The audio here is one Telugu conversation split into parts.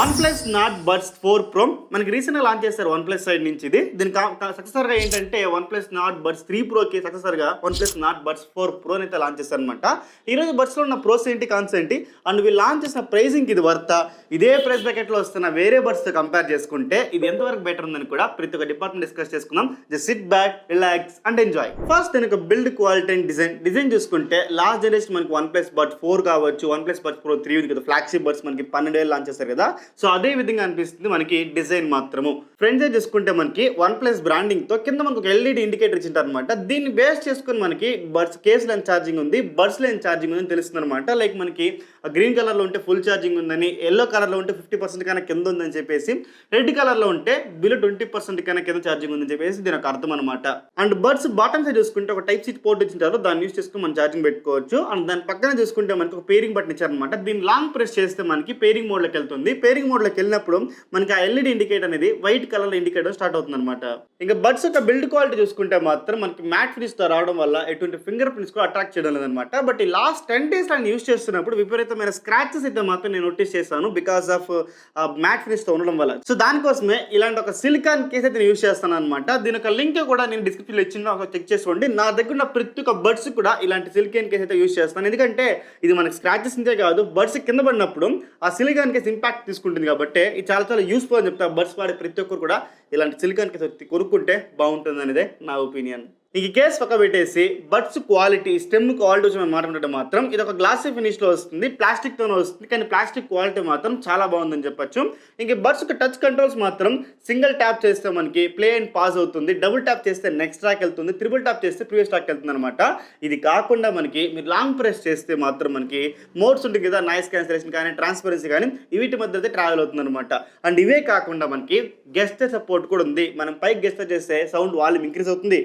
OnePlus Nord Buds 4 Pro మనకి రీసెంట్గా లాంచ్ చేశారు OnePlus సైడ్ నుంచి. దీనికి సక్సెసర్గా ఏంటంటే OnePlus Nord Buds 3 Proకి సక్సెసర్గా OnePlus Nord Buds 4 Pro అయితే లాంచ్ చేశారు అనమాట. ఈరోజు బడ్స్లో ఉన్న ప్రోస్ ఏంటి, కాన్స్ ఏంటి, అండ్ వీళ్ళు లాంచ్ చేసిన ప్రైజింగ్ ఇది వర్తా, ఇదే ప్రైస్ బ్రాకెట్లో వస్తున్న వేరే బడ్స్తో కంపేర్ చేసుకుంటే ఇది ఎంతవరకు బెటర్ ఉందని కూడా ప్రతి ఒక్క డిపార్ట్మెంట్ డిస్కస్ చేసుకుందాం. Just SIT back, relax and enjoy. First దీని ఒక బిల్డ్ క్వాలిటీ అండ్ డిజైన్ చూసుకుంటే లాస్ట్ జనరేషన్ మనకి OnePlus Buds 4 కావచ్చు, OnePlus Buds Pro 3 ఉంది కదా, ఫ్లాగ్షిప్ బడ్స్ మనకి 12 లాంచ్ చేశారు కదా. సో అదే విధంగా అనిపిస్తుంది మనకి డిజైన్ మాత్రము. ఫ్రంట్ సైడ్ చూసుకుంటే మనకి OnePlus బ్రాండింగ్ తో కింద మనకు ఒక ఎల్ఈడి ఇండికేటర్ ఇచ్చింటారు అనమాట. దీన్ని బేస్ చేసుకుని మనకి బడ్స్ కేస్ లైన్ ఛార్జింగ్ ఉంది, బడ్స్ లైన్ ఛార్జింగ్ ఉంది తెలుస్తుంది అనమాట. లైక్ మనకి గ్రీన్ కలర్ లో ఉంటే ఫుల్ ఛార్జింగ్ ఉందని, ఎల్లో కలర్ లో ఉంటే 50% కన్నా కింద ఉందని చెప్పేసి, రెడ్ కలర్ లో ఉంటే బిలో 20% కన్నా కింద ఛార్జింగ్ ఉందని చెప్పేసి దీని ఒక అర్థం అనమాట. అండ్ బడ్స్ బాటమ్ సైడ్ చూసుకుంటే ఒక టైప్ సి పోర్ట్ ఇచ్చింటారు, దాన్ని యూస్ చేసుకుని మనం ఛార్జింగ్ పెట్టుకోవచ్చు. అండ్ దాని పక్కన చూసుకుంటే మనకి ఒక పేరింగ్ బటన్ ఇచ్చారనమాట. దీన్ని లాంగ్ ప్రెస్ చేస్తే మనకి పేరింగ్ మోడ్ లోకి వెళ్తుంది. పేరింగ్ మోడ్ లోకి వెళ్ళినప్పుడు మనకి ఆ ఎల్ఈడి ఇండికేటర్ అనేది వైట్ కలర్ ఇండికేటర్ స్టార్ట్ అవుతుంది అనమాట. ఇంకా బడ్స్ యొక్క బిల్డ్ క్వాలిటీ చూసుకుంటే మాత్రం మనకి మ్యాట్ ఫినిష్ తో రావడం వల్ల ఎటువంటి ఫింగర్ ప్రింట్స్ కూడా అట్రాక్ట్ చేయడం లేదనమాట. బట్ ఈ లాస్ట్ 10 days నేను యూస్ చేస్తున్నప్పుడు విపరీతమైన స్క్రాచెస్ అయితే మాత్రం నేను నోటీస్ చేశాను, బికాస్ ఆఫ్ మ్యాట్ ఫినిష్ తో ఉండడం వల్ల. సో దానికోసమే ఇలాంటి ఒక సిలికాన్ కేస్ అయితే యూస్ చేస్తాను అనమాట. దీని ఒక లింక్ కూడా నేను డిస్క్రిప్షన్ లో ఇచ్చిన చెక్ చేసుకోండి. నా దగ్గర ఉన్న ప్రతి ఒక్క బడ్స్ కూడా ఇలాంటి సిలికాన్ కేస్ అయితే యూస్ చేస్తాను, ఎందుకంటే ఇది మనకి స్క్రాచెస్ ఇంతే కాదు, బడ్స్ కింద పడినప్పుడు ఆ సిలికాన్ కేస్ ఇంపాక్ట్ తీసుకుంటుంది కాబట్టి ఇది చాలా చాలా యూస్ఫుల్ అని చెప్తా. బడ్స్ వాడే ప్రతి ఒక్కరు కూడా ఇలాంటి సిలికాన్ కేస్ కొనుక్కుంటే బాగుంటుంది అనేదే నా ఒపీనియన్. ఈ కేస్ పక్క పెట్టేసి బడ్స్ క్వాలిటీ, స్టెమ్ క్వాలిటీ వచ్చి మనం మాట్లాడుతుంటే మాత్రం ఇది ఒక గ్లాసీ ఫినిష్ లో వస్తుంది, ప్లాస్టిక్ తోనే వస్తుంది, కానీ ప్లాస్టిక్ క్వాలిటీ మాత్రం చాలా బాగుందని చెప్పొచ్చు. ఇంక బడ్స్ టచ్ కంట్రోల్స్ మాత్రం సింగిల్ ట్యాప్ చేస్తే మనకి ప్లే అండ్ పాజ్ అవుతుంది, డబుల్ ట్యాప్ చేస్తే నెక్స్ట్ ట్రాక్ వెళ్తుంది, త్రిబుల్ ట్యాప్ చేస్తే ప్రీవియస్ ట్రాక్ వెళ్తుంది అనమాట. ఇది కాకుండా మనకి మీరు లాంగ్ ప్రెస్ చేస్తే మాత్రం మనకి మోడ్స్ ఉంటుంది కదా, నాయిస్ క్యాన్సిలేషన్ కానీ, ట్రాన్స్పరెన్సీ కానీ, వీటి మధ్య అయితే ట్రావెల్ అవుతుంది అనమాట. అండ్ ఇవే కాకుండా మనకి గెస్టర్ సపోర్ట్ కూడా ఉంది. మనం పైకి గెస్టర్ చేస్తే సౌండ్ వాల్యూమ్ ఇంక్రీజ్ అవుతుంది,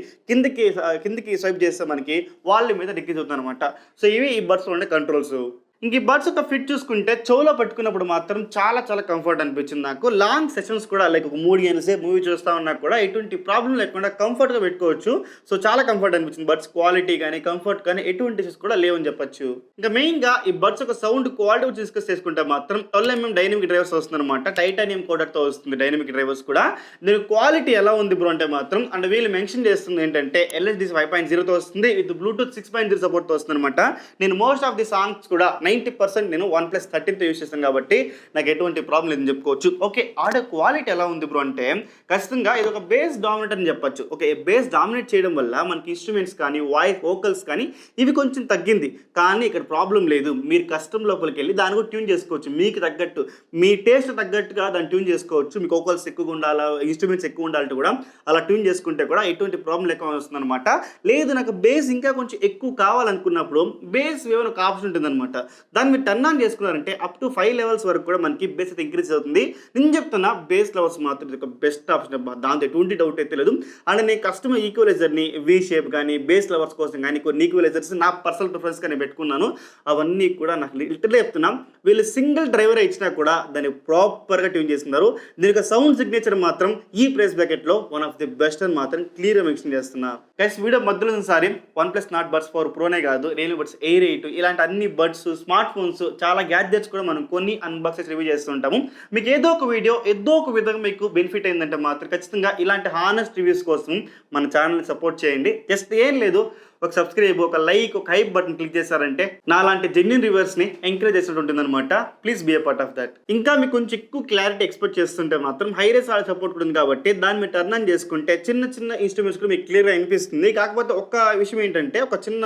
కిందికి స్వైప్ చేస్తే మనకి వాల్యూమ్ మీద డిక్రీజ్ అవుతుంది అనమాట. సో ఇవి ఈ బడ్స్ ఉండే కంట్రోల్స్. ఇంక ఈ బడ్స్ ఒక ఫిట్ చూసుకుంటే చెవులో పట్టుకున్నప్పుడు మాత్రం చాలా చాలా కంఫర్ట్ అనిపించింది నాకు. లాంగ్ సెషన్స్ కూడా లైక్ ఒక 3 గంటల సేపు మూవీ చూస్తా ఉన్నా కూడా ఎటువంటి ప్రాబ్లం లేకుండా కంఫర్ట్గా పెట్టుకోవచ్చు. సో చాలా కంఫర్ట్ అనిపించింది. బడ్స్ క్వాలిటీ కానీ, కంఫర్ట్ కానీ ఎటువంటి ఇష్యూస్ కూడా లేవని చెప్పొచ్చు. ఇంకా మెయిన్గా ఈ బడ్స్ ఒక సౌండ్ క్వాలిటీ డిస్కస్ చేసుకుంటే మాత్రం 12mm డైనమిక్ డ్రైవర్స్ వస్తుంది అనమాట. టైటానియం కోడర్తో వస్తుంది డైనమిక్ డ్రైవర్స్ కూడా. దీని క్వాలిటీ ఎలా ఉంది బ్రో అంటే మాత్రం, అండ్ వీళ్ళు మెన్షన్ చేస్తుంది ఏంటంటే LSD 5.0తో వస్తుంది, విత్ బ్లూటూత్ 6.0 సపోర్ట్తో వస్తుంది అనమాట. నేను మోస్ట్ ఆఫ్ ది సాంగ్స్ కూడా 90% నేను OnePlus 13తో యూస్ చేస్తాను కాబట్టి నాకు ఎటువంటి ప్రాబ్లం లేదని చెప్పుకోవచ్చు. ఓకే, ఆడియో క్వాలిటీ ఎలా ఉంది బ్రో అంటే ఖచ్చితంగా ఇది ఒక బేస్ డామినేట్ అని చెప్పొచ్చు. ఓకే, బేస్ డామినేట్ చేయడం వల్ల మనకి ఇన్స్ట్రుమెంట్స్ కానీ, వాయిస్ వోకల్స్ కానీ ఇవి కొంచెం తగ్గింది, కానీ ఇక్కడ ప్రాబ్లం లేదు. మీరు కస్టమ్ లోపలికి వెళ్ళి దాన్ని కూడా ట్యూన్ చేసుకోవచ్చు, మీకు తగ్గట్టు, మీ టేస్ట్ తగ్గట్టుగా దాన్ని ట్యూన్ చేసుకోవచ్చు. మీకు వోకల్స్ ఎక్కువగా ఉండాలా, ఇన్స్ట్రుమెంట్స్ ఎక్కువ ఉండాలంటే కూడా అలా ట్యూన్ చేసుకుంటే కూడా ఎటువంటి ప్రాబ్లం ఎక్కువ వస్తుంది అనమాట. లేదు నాకు బేస్ ఇంకా కొంచెం ఎక్కువ కావాలనుకున్నప్పుడు బేస్ ఏమైనా ఒక ఆప్షన్ ఉంటుంది అనమాట. దాన్ని మీరు టర్న్ ఆన్ చేసుకున్నారంటే అప్ టు 5 levels వరకు కూడా మనకి బేస్ అయితే ఇంక్రీజ్ అవుతుంది. నేను చెప్తున్నా బేస్ లెవెల్స్ మాత్రం ఇది ఒక బెస్ట్ ఆప్షన్, దాంతో ఎటువంటి డౌట్ అయితే లేదు. అండ్ నేను కస్టమర్ ఈక్వలైజర్ని వి షేప్ కానీ, బేస్ లెవెల్స్ కోసం కానీ కొన్ని ఈక్వలైజర్స్ నా పర్సనల్ ప్రిఫరెన్స్ కానీ పెట్టుకున్నాను. అవన్నీ కూడా నాకు లిటరలీ చెప్తున్నాం, వీళ్ళు సింగిల్ డ్రైవర్ ఇచ్చినా కూడా దాన్ని ప్రాపర్గా ట్యూన్ చేస్తున్నారు. దీనికి సౌండ్ సిగ్నేచర్ మాత్రం ఈ ప్రైస్ బ్రాకెట్లో వన్ ఆఫ్ ది బెస్ట్ అని మాత్రం క్లియర్గా మెన్షన్ చేస్తున్నా. గైస్ వీడియో మధ్యలో సారి OnePlus Nord Buds 4 Proనే కాదు, Realme Buds Air 8 ఇలాంటి అన్ని బడ్స్, స్మార్ట్ ఫోన్స్, చాలా గ్యాడ్జెట్స్ కూడా మనం కొన్ని అన్బాక్సెస్ రివ్యూ చేస్తుంటాము. మీకు ఏదో ఒక వీడియో ఏదో ఒక విధంగా మీకు బెనిఫిట్ అయిందంటే మాత్రం ఖచ్చితంగా ఇలాంటి హానెస్ట్ రివ్యూస్ కోసం మన ఛానల్ని సపోర్ట్ చేయండి. జస్ట్ ఏం లేదు, ఒక సబ్స్క్రైబ్, ఒక లైక్, ఒక హైప్ బటన్ క్లిక్ చేశారంటే నా లాంటి జెన్యూన్ రివ్యూవర్స్ని ఎంకరేజ్ చేసినట్టు ఉంటుంది అనమాట. Please be a part of that. ఇంకా మీకు కొంచెం ఎక్కువ క్లారిటీ ఎక్స్పెక్ట్ చేస్తుంటే మాత్రం హైరేస్ ఆల్ సపోర్ట్ ఉంటుంది కాబట్టి దాన్ని మీరు టర్న్ ఆన్ చేసుకుంటే చిన్న చిన్న ఇన్స్ట్రుమెంట్స్ కూడా మీకు క్లియర్గా అనిపిస్తుంది. కాకపోతే ఒక్క విషయం ఏంటంటే, ఒక చిన్న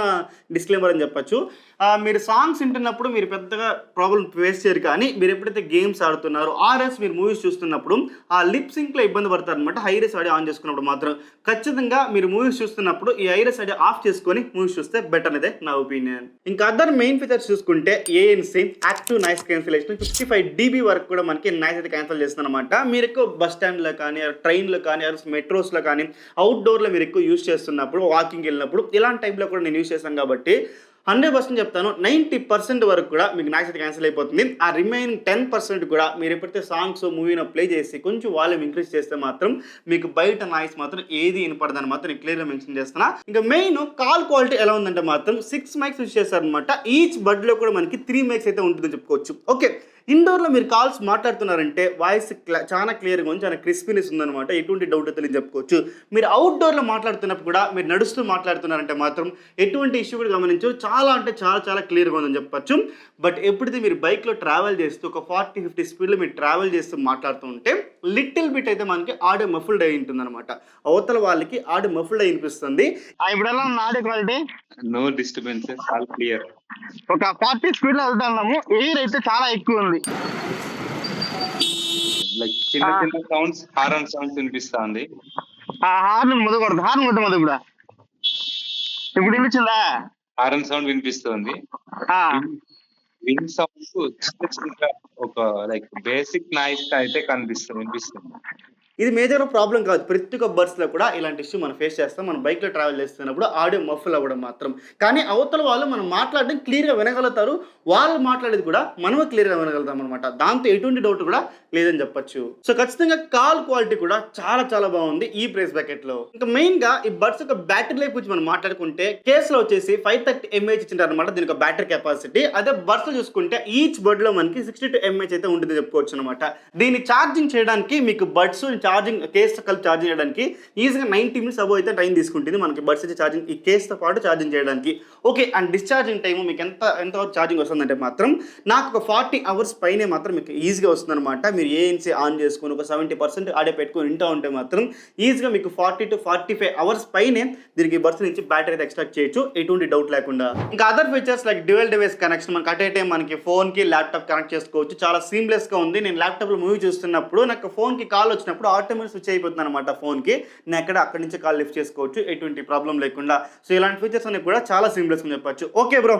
డిస్క్లైమర్ అని చెప్పచ్చు, మీరు సాంగ్స్ వింటున్నప్పుడు మీరు పెద్దగా ప్రాబ్లం ఫేస్ చేయరు, కానీ మీరు ఎప్పుడైతే గేమ్స్ ఆడుతున్నారో ఆర్ఎస్ మీరు మూవీస్ చూస్తున్నప్పుడు ఆ లిప్ సింక్లో ఇబ్బంది పడతారు అనమాట. హైరేస్ ఆడియో ఆన్ చేసుకున్నప్పుడు మాత్రం ఖచ్చితంగా మీరు మూవీస్ చూస్తున్నప్పుడు ఈ హైరేస్ ఆడియో ఆఫ్ చేసుకొని మూవీస్ చూస్తే బెటర్ అనేది నా ఒపీనియన్. ఇంకా అదర్ మెయిన్ ఫీచర్స్ చూసుకుంటే ANC active noise cancellation 55 dB వరకు కూడా మనకి నాయిస్ అయితే క్యాన్సిల్ చేస్తుంది అనమాట. మీరు ఎక్కువ బస్ స్టాండ్లో కానీ, ట్రైన్లో కానీ, మెట్రోస్లో కానీ, అవుట్డోర్లో మీరు ఎక్కువ యూస్ చేస్తున్నప్పుడు, వాకింగ్ వెళ్ళినప్పుడు ఇలాంటి టైంలో కూడా నేను యూస్ చేస్తాను కాబట్టి 100% చెప్తాను, 90% వరకు కూడా మీకు నాయిస్ అయితే క్యాన్సిల్ అయిపోతుంది. ఆ రిమైనింగ్ 10% కూడా మీరు ఎప్పుడైతే సాంగ్స్ మూవీలో ప్లే చేసి కొంచెం వాల్యూమ్ ఇంక్రీజ్ చేస్తే మాత్రం మీకు బయట నాయిస్ మాత్రం ఏది వినపడదని మాత్రం నేను క్లియర్గా మెన్షన్ చేస్తున్నా. ఇంకా మెయిన్ కాల్ క్వాలిటీ ఎలా ఉందంటే మాత్రం 6 mics యూజ్ చేస్తారనమాట. ఈచ్ బడ్లో కూడా మనకి 3 mics అయితే ఉంటుందని చెప్పుకోవచ్చు. ఓకే, ఇండోర్లో మీరు కాల్స్ మాట్లాడుతున్నారంటే వాయిస్ చాలా క్లియర్గా ఉంది, చాలా క్రిస్పీనెస్ ఉందన్నమాట, ఎటువంటి డౌట్ అయితే చెప్పుకోవచ్చు. మీరు అవుట్డోర్లో మాట్లాడుతున్నప్పుడు కూడా మీరు నడుస్తూ మాట్లాడుతున్నారంటే మాత్రం ఎటువంటి ఇష్యూ కూడా గమనించు, చాలా అంటే చాలా చాలా క్లియర్గా ఉందని చెప్పచ్చు. బట్ ఎప్పుడైతే మీరు బైక్లో ట్రావెల్ చేస్తూ ఒక 40-50 స్పీడ్లో మీరు ట్రావెల్ చేస్తూ మాట్లాడుతూ ఉంటే లిటిల్ బిట్ అయితే మనకి ఆడియో మఫుల్డ్ అయి ఉంటుంది అనమాట, అవతల వాళ్ళకి ఆడియో మఫుల్డ్ అయి వినిపిస్తుంది. ఇప్పుడు ఎలా ఉంది audio quality? No disturbances, all clear. ఒక 40 స్పీడ్లో వెళ్తున్నాము, ఎయిర్ అయితే చాలా ఎక్కువ ఉంది. లైక్ చిన్న చిన్న సౌండ్స్, హారన్ సౌండ్స్ వినిపిస్తుంది. హార్న్ మొదలు హార్న్ కొట్ట మొదలు కూడా ఇప్పుడు వినిపించిందా? హారన్ సౌండ్ వినిపిస్తుంది. విండ్ సౌండ్ చిన్న చిన్న ఒక లైక్ బేసిక్ నాయిస్ అయితే వినిపిస్తుంది. ఇది మేజర్ ప్రాబ్లం కాదు, ప్రతి ఒక్క బస్సులో కూడా ఇలాంటి ఇష్యూ మనం ఫేస్ చేస్తాం. మనం బైక్లో ట్రావెల్ చేస్తున్నప్పుడు ఆడియో మఫుల్ అవ్వడం మాత్రం. కానీ అవతల వాళ్ళు మనం మాట్లాడడం క్లియర్గా వినగలుగుతారు, వాళ్ళు మాట్లాడేది కూడా మనమే క్లియర్గా వినగలుగుతాం అనమాట. దాంతో ఎటువంటి డౌట్ కూడా లేదని చెప్పొచ్చు. సో ఖచ్చితంగా కాల్ క్వాలిటీ కూడా చాలా చాలా బాగుంది ఈ ప్రైస్ బ్రాకెట్లో. ఇంకా మెయిన్గా ఈ బడ్స్ యొక్క బ్యాటరీ లైఫ్ గురించి మనం మాట్లాడుకుంటే కేసులో వచ్చేసి 530 mAh ఇచ్చింటారు అనమాట దీని యొక్క బ్యాటరీ కెపాసిటీ. అదే బడ్స్ చూసుకుంటే ఈచ్ బడ్లో మనకి 62 mAh అయితే ఉంటుంది చెప్పుకోవచ్చు అనమాట. దీన్ని ఛార్జింగ్ చేయడానికి మీకు బడ్స్ ఛార్జింగ్ కేస్తో కలిపి ఛార్జింగ్ చేయడానికి ఈజీగా 90 minutes అబో అయితే టైం తీసుకుంటుంది మనకి బడ్స్ అయితే ఛార్జింగ్ ఈ కేస్తో పాటు ఛార్జింగ్ చేయడానికి. ఓకే, అండ్ డిశ్చార్జింగ్ టైము మీకు ఎంతవరకు ఛార్జింగ్ వస్తుందంటే మాత్రం నాకు ఒక 40 hours పైనే మాత్రం మీకు ఈజీగా వస్తుందన్నమాట. మీరు ANC ఆన్ చేసుకుని ఒక 70% ఆడే పెట్టుకొని వింటూ ఉంటే మాత్రం ఈజీగా మీకు 40 to 45 hours పైనే దీనికి బడ్స్ నుంచి బ్యాటరీ అయితే ఎక్స్ట్రాక్ట్ చేయొచ్చు ఎటువంటి డౌట్ లేకుండా. ఇంకా other features like dual device connection మనకి అట్ ఏ టైం మనకి ఫోన్కి ల్యాప్టాప్ కనెక్ట్ చేసుకోవచ్చు, చాలా సీమ్లెస్గా ఉంది. నేను ల్యాప్టాప్లో మూవీ చూస్తున్నప్పుడు నాకు ఫోన్కి కాల్ వచ్చినప్పుడు ఆటోమేటిక్ స్విచ్ అయిపోతుంది అనమాట ఫోన్కి, నేను అక్కడి నుంచి కాల్ లిఫ్ట్ చేసుకోవచ్చు ఎటువంటి ప్రాబ్లం లేకుండా. సో ఇలాంటి ఫీచర్స్ అనేవి కూడా చాలా సింప్లెస్గా చెప్పచ్చు. ఓకే బ్రో,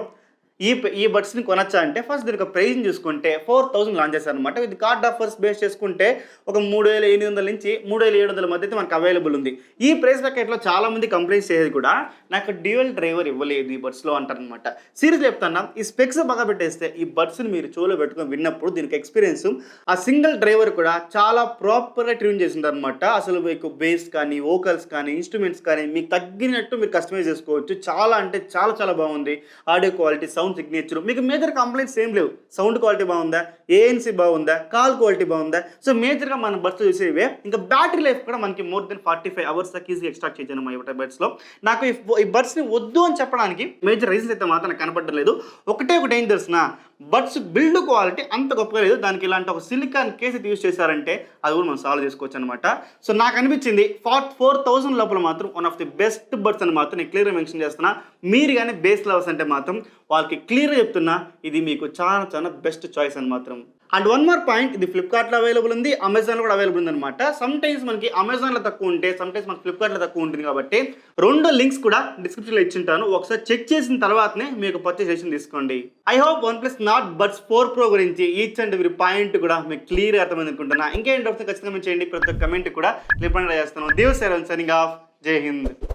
ఈ బడ్స్ని కొనొచ్చా అంటే ఫస్ట్ దీనికి ప్రైస్ చూసుకుంటే 4000 లాంచ్ చేశారు అనమాట. విత్ కార్డ్ ఆఫర్స్ బేస్ చేసుకుంటే ఒక 3800 నుంచి 3700 మధ్య అయితే మనకు అవైలబుల్ ఉంది. ఈ ప్రైస్ బ్రాకెట్లో చాలా మంది కంప్లైంట్స్ చేసేది కూడా నాకు డ్యూయల్ డ్రైవర్ ఇవ్వలేదు ఈ బడ్స్లో అంటారనమాట. సీరియస్ చెప్తాను, ఈ స్పెక్స్ బాగా పెట్టేస్తే ఈ బడ్స్ని మీరు చెవులో పెట్టుకొని విన్నప్పుడు దీనికి ఎక్స్పీరియన్స్ ఆ సింగిల్ డ్రైవర్ కూడా చాలా ప్రాపర్గా ట్యూన్ చేసింటారు అనమాట. అసలు మీకు బేస్ కానీ వోకల్స్ కానీ ఇన్స్ట్రుమెంట్స్ కానీ మీకు తగ్గినట్టు మీరు కస్టమైజ్ చేసుకోవచ్చు. చాలా అంటే చాలా చాలా బాగుంది ఆడియో క్వాలిటీ, సౌండ్ సిగ్నేచర్. మీకు మేజర్ కంప్లైంట్స్ ఏం లేవు. సౌండ్ క్వాలిటీ బాగుందా, ANC బాగుందా, కాల్ క్వాలిటీ బాగుందా. సో మేజర్గా మన బడ్స్ చూసేవే. ఇంకా బ్యాటరీ లైఫ్ కూడా మనకి మోర్ దెన్ 45 hours దాకా ఈజీగా ఎక్స్ట్రాక్ట్ చేయను మా బడ్స్లో. నాకు ఈ బడ్స్ని వద్దు అని చెప్పడానికి మేజర్ రీజన్స్ అయితే మాత్రం నాకు కనపడలేదు. ఒకటే ఏం తెలిసిన, బడ్స్ బిల్డ్ క్వాలిటీ అంత గొప్పగా లేదు, దానికి ఇలాంటి ఒక సిలికాన్ కేసు యూజ్ చేశారంటే అది కూడా మనం సాల్వ్ చేసుకోవచ్చు అనమాట. సో నాకు అనిపించింది 4000 లోపల మాత్రం one of the best buds అని మాత్రం నేను క్లియర్గా మెన్షన్ చేస్తున్నా. మీరు కానీ బేస్ లవర్స్ అంటే మాత్రం వాళ్ళకి క్లియర్గా చెప్తున్నా ఇది మీకు చాలా చాలా బెస్ట్ చాయిస్ అని మాత్రం. అండ్ వన్ మోర్ పాయింట్, ఇది ఫ్లిప్కార్ట్లో అవైలబుల్ ఉంది, అమెజాన్లో కూడా అవైలబుల్ ఉంది అనమాట. సమ్ టైమ్స్ మనకి అమెజాన్లో తక్కువ ఉంటే సమ్ టైమ్స్ మనకి ఫ్లిప్కార్ట్లో తక్కువ ఉంటుంది కాబట్టి రెండు లింక్స్ కూడా డిస్క్రిప్షన్లో ఇచ్చింటాను. ఒకసారి చెక్ చేసిన తర్వాతనే మీకు పర్చేస్ చేసి తీసుకోండి. I hope OnePlus Nord Buds 4 Pro గురించి ఈచ్ అండ్ ఎవరీ పాయింట్ కూడా మీకు క్లియర్గా అర్థమైంది అనుకుంటున్నా. ఇంకేంటి ఖచ్చితంగా చేయండి, ప్రతి ఒక్క కమెంట్ కూడా రిప్లై చేస్తాను. Dev Siren signing off. Jai Hind.